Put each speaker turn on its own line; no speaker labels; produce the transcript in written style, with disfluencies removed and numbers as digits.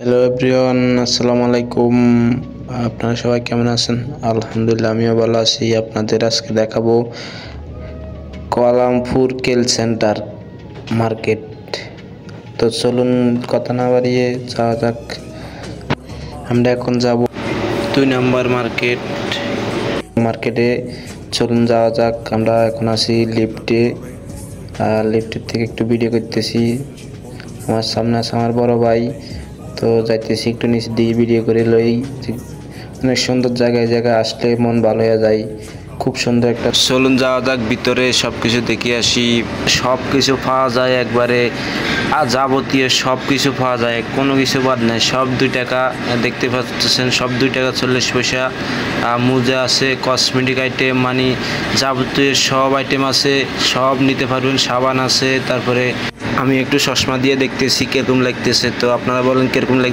Hello everyone, আসসালামু আলাইকুম। আপনারা সবাই কেমন আছেন? আলহামদুলিল্লাহ, আমিও ভালো আছি। আপনাদের আজকে দেখাবো কুয়ালালামপুর কেল সেন্টার মার্কেট। তো চলুন কথা না বাড়িয়ে যাওয়া যাক। আমরা এখন যাব 2 নম্বর মার্কেটে। চলুন যাওয়া যাক। আমরা এখন আছি লিফটে, লিফটের থেকে একটু ভিডিও করতেছি। আমার সামনে আছে আমার বড় ভাই, তো যাইতেছি একটু নিচে দিয়ে ভিডিও করে লই। অনেক সুন্দর জায়গায় আসলে মন ভালো হয়ে যায়। খুব সুন্দর একটা, চলুন যাওয়া যাক ভিতরে, সবকিছু দেখে আসি। সবকিছু পাওয়া যায় একবারে, আর যাবতীয় সবকিছু পাওয়া যায়, কোনো কিছু বাদ নাই। সব 2 টাকা, দেখতে পাচ্ছেন, সব 2 টাকা 40 পয়সা। মোজা আছে, কসমেটিক আইটেম, মানে যাবতীয় সব আইটেম আছে, সব নিতে পারবেন। সাবান আছে, তারপরে আমি একটু চশমা দিয়ে দেখতেছি কিরকম লাগতেছে, তো আপনারা বলেন কিরকম লাগছে।